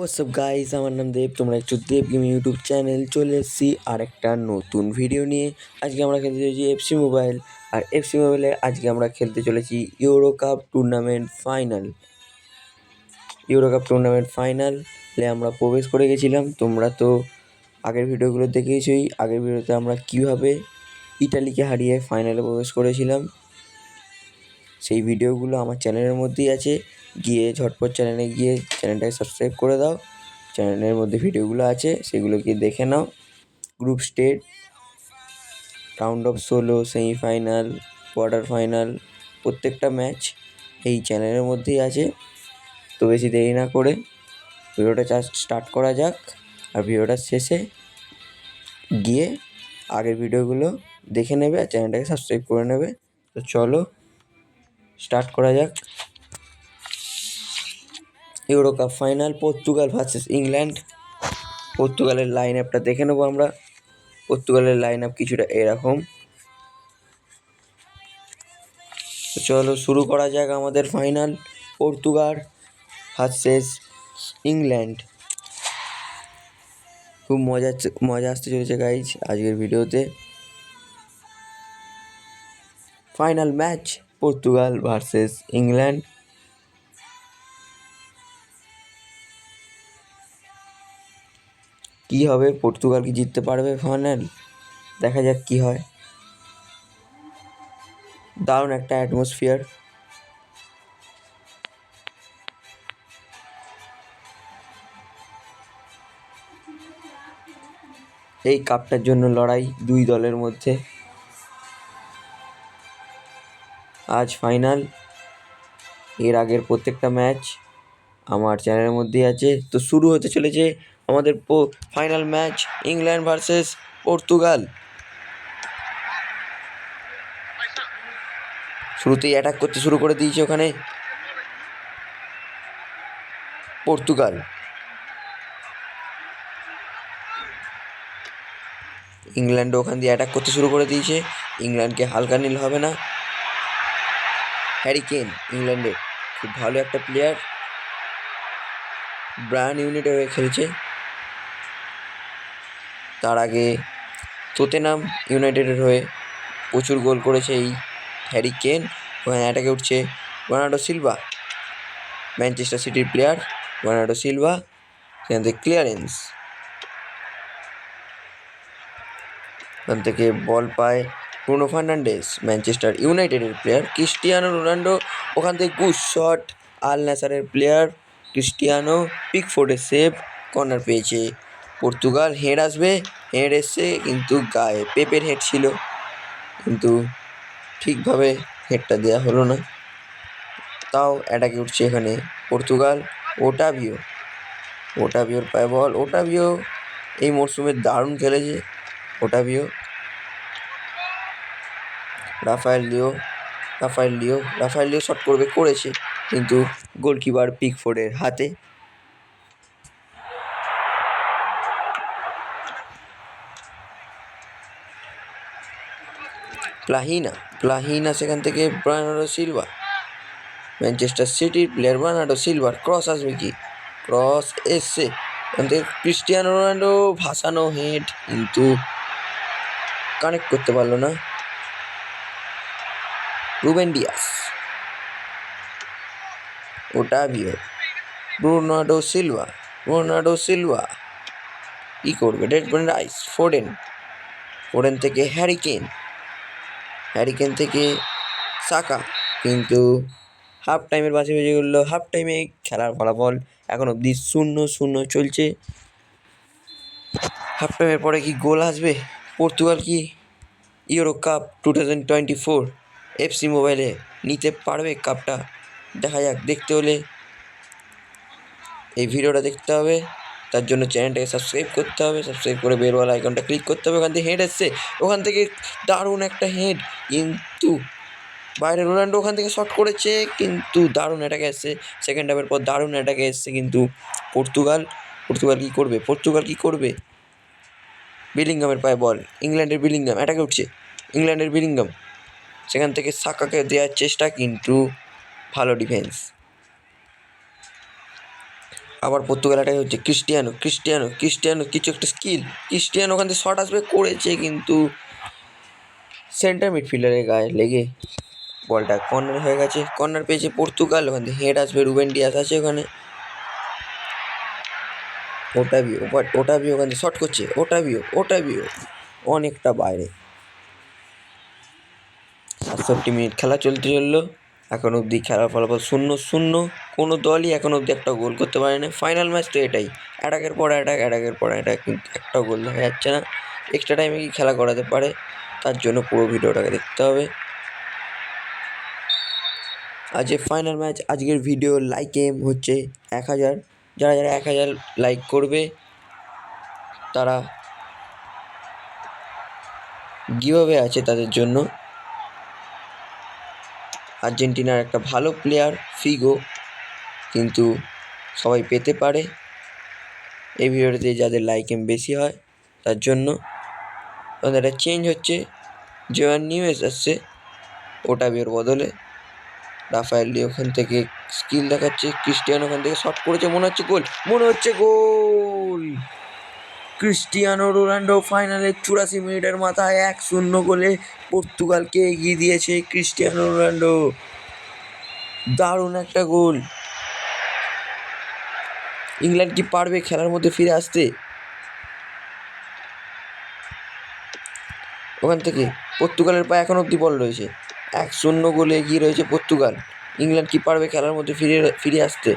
WhatsApp guys, আমার নাম দেব। তোমরা একটু দেব গেমিং ইউটিউব চ্যানেল চলে এসেছি আর একটা নতুন ভিডিও নিয়ে। আজকে আমরা খেলতে চলেছি এফসি মোবাইল। আর এফসি মোবাইলে আজকে আমরা খেলতে চলেছি euro cup tournament final. Euro cup tournament ফাইনালে আমরা প্রবেশ করে গেছিলাম। তোমরা তো আগের ভিডিওগুলো দেখেইছোই। আগের ভিডিওতে আমরা কীভাবে ইটালিকে হারিয়ে ফাইনালে প্রবেশ করেছিলাম সেই ভিডিওগুলো আমার চ্যানেলের মধ্যেই আছে। গিয়ে ঝটপট চ্যানেলে গিয়ে চ্যানেলটাকে সাবস্ক্রাইব করে দাও। চ্যানেলের মধ্যে ভিডিওগুলো আছে, সেগুলো গিয়ে দেখে নাও। Group stage, round of 16, semifinal, quarter final, প্রত্যেকটা ম্যাচ এই চ্যানেলের মধ্যেই আছে। তো বেশি দেরি না করে ভিডিওটা স্টার্ট করা যাক। আর ভিডিওটার শেষে গিয়ে আগের ভিডিওগুলো দেখে নেবে আর চ্যানেলটাকে সাবস্ক্রাইব করে নেবে। তো চলো স্টার্ট করা যাক। Euro cup final, Portugal versus England. পর্তুগালের লাইন আপটা দেখে নেবো আমরা। পর্তুগালের লাইন আপ কিছুটা এরকম। তো চলো শুরু করা যাক আমাদের ফাইনাল, পর্তুগাল ভার্সেস ইংল্যান্ড। খুব মজা আসতে চলেছে গাইজ আজকের ভিডিওতে। Final match Portugal versus England. কি হবে, পর্তুগাল কি জিততে পারবে ফাইনাল? দেখা যাক কি হয়। দারুণ একটা অ্যাটমসফিয়ার। এই কাপটার জন্য লড়াই দুই দলের মধ্যে। আজ ফাইনাল। এর আগের প্রত্যেকটা ম্যাচ আমার চ্যানেলের মধ্যেই আছে। তো শুরু হতে চলেছে আমাদের final match, England versus Portugal. শুরুতেই অ্যাটাক করতে শুরু করে দিয়েছে ওখানে পর্তুগাল। ইংল্যান্ডও ওখান দিয়ে অ্যাটাক করতে শুরু করে দিয়েছে। ইংল্যান্ডকে হালকা নিলে হবে না। হ্যারি কেন ইংল্যান্ডের খুব ভালো একটা প্লেয়ার, ব্রায়ান ইউনাইটেড হয়ে খেলছে। তার আগে টটেনহাম ইউনাইটেডের হয়ে প্রচুর গোল করেছে এই হ্যারি কেন। ওখানে অ্যাটাকে উঠছে বার্নার্ডো সিলভা, ম্যানচেস্টার সিটির প্লেয়ার বার্নার্ডো সিলভা। সেখান থেকে ক্লিয়ারেন্স, ওখান থেকে বল পায় ব্রুনো ফার্নান্ডেস, ম্যানচেস্টার ইউনাইটেডের প্লেয়ার। ক্রিস্টিয়ানো রোনাল্ডো ওখান থেকে গুড শট, আল নাসারের প্লেয়ার ক্রিস্টিয়ানো, পিকফোর্ডের সেভ, কর্নার পেয়েছে পর্তুগাল। হেড আসবে, হেড এসছে কিন্তু গায়ে পেপের হেড ছিল, কিন্তু ঠিকভাবে হেডটা দেওয়া হলো না। তাও অ্যাটাকে উঠছে এখানে পর্তুগাল। ওটাভিওর পায় বল। ওটাভিও এই মরশুমে দারুণ খেলেছে। ওটাভিও, রাফায়েল লিও শট করেছে কিন্তু গোলকিপার পিকফোর্ডের হাতে। প্লাহিনা সেখান থেকে বার্নার্ডো সিলভা, ম্যানচেস্টার সিটির প্লেয়ার বার্নার্ডো সিলভার। ক্রস আসবে কি? ক্রস এসছে এখান থেকে ক্রিস্টিয়ানো রোনাল্ডো, ভাসানো হেড কিন্তু কানেক্ট করতে পারলো না। Ruben Dias, Otavio, Bernardo Silva কি করবে? ডেকল্যান রাইস, ফোডেন থেকে হ্যারি কেন থেকে সাকা। কিন্তু হাফ টাইমের বাসে বেজে গেল। হাফ টাইমে খেলার ফলাফল এখন অবধি 0-0 চলছে। হাফ টাইমের পরে কি গোল আসবে? পর্তুগাল কি ইউরো কাপ 2024 এফসি মোবাইলে নিতে পারবে কাপটা? দেখা যাক। দেখতে হলে এই ভিডিওটা দেখতে হবে, তার জন্য চ্যানেলটাকে সাবস্ক্রাইব করতে হবে। সাবস্ক্রাইব করে বেলওয়ালা আইকনটা ক্লিক করতে হবে। ওখান থেকে হেড এসছে, ওখান থেকে দারুণ একটা হেড কিন্তু বাইরে। রোনাল্ডো ওখান থেকে শট করেছে কিন্তু দারুণ অ্যাটাকে এসছে। সেকেন্ড হাফের পর দারুণ অ্যাটাকে এসছে কিন্তু পর্তুগাল কি করবে? বিলিংহামের পায়ে বল, ইংল্যান্ডের বিলিংহাম অ্যাটাকে উঠছে। সেখান থেকে সাকাকে দেওয়ার চেষ্টা কিন্তু ভালো ডিফেন্স। আবার পর্তুগাল অ্যাটাক হচ্ছে, ক্রিস্টিয়ানো ক্রিস্টিয়ানো ক্রিস্টিয়ানো কিছু একটা স্কিল, ক্রিস্টিয়ানো ওখান থেকে শট আসবে করেছে, কিন্তু সেন্টার মিডফিল্ডারের গায়ে লেগে বলটা কর্নার হয়ে গেছে। কর্নার পেয়েছে পর্তুগাল, ওখান থেকে হেড আসবে, রুবেন ডিয়াস আছে ওখানে, ওটাবিও ওখানে শট করছে, ওটাবিও অনেকটা বাইরে। 67 মিনিট খেলা চলতে চললো, এখন অবধি খেলার ফলাফল 0-0। কোনো দলই এখন অবধি একটা গোল করতে পারে না। ফাইনাল ম্যাচ তো এটাই, অ্যাটাকের পর অ্যাটাক, কিন্তু একটাও গোল দেখা যাচ্ছে না। এক্সট্রা টাইমে কি খেলা করাতে পারে, তার জন্য পুরো ভিডিওটাকে দেখতে হবে। আজকে ফাইনাল ম্যাচ, আজকের ভিডিও লাইক এম হচ্ছে 1000। যারা 1000 লাইক করবে তারা গিভঅ্যাওয়ে আছে তাদের জন্য। আর্জেন্টিনার একটা ভালো প্লেয়ার ফিগো, কিন্তু সবাই পেতে পারে এই ভিডিওতে যাদের লাইক এম বেশি হয় তার জন্য। একটা চেঞ্জ হচ্ছে, জোয়ান নিউয়েস আসছে ওটাবিওর বদলে। রাফায়েল লিও ওখান থেকে স্কিল দেখাচ্ছে, ক্রিস্টিয়ানো ওখান থেকে শট করেছে, মনে হচ্ছে গোল। ক্রিস্টিয়ানো রোনাল্ডো ফাইনালে 84 মিনিটের মাথায় 1-0 গোলে পর্তুগালকে এগিয়ে দিয়েছে ক্রিস্টিয়ানো রোনাল্ডো। দারুণ একটা গোল। ইংল্যান্ড কি পারবে খেলার মধ্যে ফিরে আসতে? ওখান থেকে পর্তুগালের পায়ে এখন অব্দি বল রয়েছে, 1-0 গোলে এগিয়ে রয়েছে পর্তুগাল। ইংল্যান্ড কি পারবে খেলার মধ্যে ফিরে আসতে?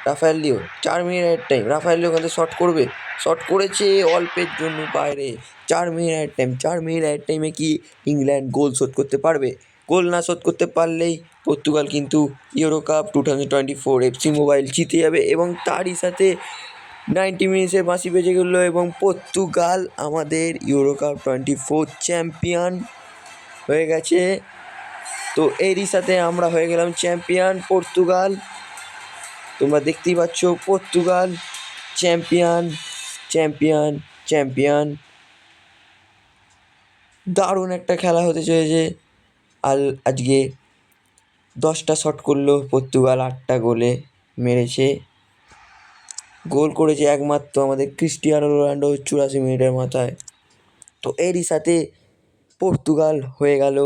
রাফায়েল লিও 4 মিনিট টাইম, রাফায়েল লিও ওখান থেকে শট করেছে অল্পের জন্য বাইরে। 4 মিনিট টাইমে কি ইংল্যান্ড গোল শোধ করতে পারবে? গোল না শোধ করতে পারলেই পর্তুগাল কিন্তু ইউরো কাপ 2024 এফসি মোবাইল জিতে যাবে, এবং তারই সাথে 90 মিনিটসে বাঁশি বেজে গেল এবং পর্তুগাল আমাদের ইউরো কাপ 24 চ্যাম্পিয়ন হয়ে গেছে। তো এরই সাথে আমরা হয়ে গেলাম চ্যাম্পিয়ন। পর্তুগাল, তোমরা দেখতেই পাচ্ছ, পর্তুগাল চ্যাম্পিয়ন চ্যাম্পিয়ন চ্যাম্পিয়ন। দারুণ একটা খেলা হতে চলেছে। আজকে 10টা শট করলো পর্তুগাল, 8টা গোলে মেরেছে। গোল করেছে একমাত্র আমাদের ক্রিস্টিয়ানো রোনাল্ডো 84 মিনিটের মাথায়। তো এরই সাথে পর্তুগাল হয়ে গেল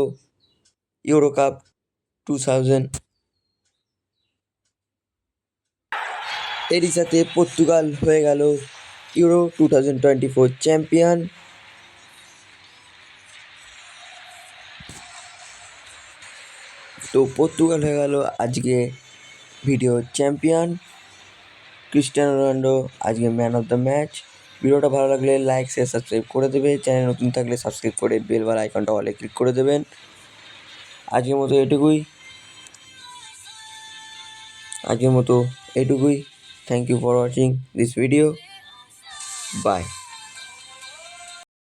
ইউরো কাপ 2000। এরই সাথে পর্তুগাল হয়ে গেল ইউরো 2024 চ্যাম্পিয়ন। তো পর্তুগাল হয়ে গেল আজকে ভিডিও চ্যাম্পিয়ন। ক্রিস্টিয়ানো রোনাল্ডো আজকে ম্যান অফ দ্য ম্যাচ। ভিডিওটা ভালো লাগলে লাইক শেয়ার সাবস্ক্রাইব করে দেবে। চ্যানেল নতুন থাকলে সাবস্ক্রাইব করে বেল বা আইকনটা অলে ক্লিক করে দেবেন। আজকের মতো এটুকুই। Thank you for watching this video. By.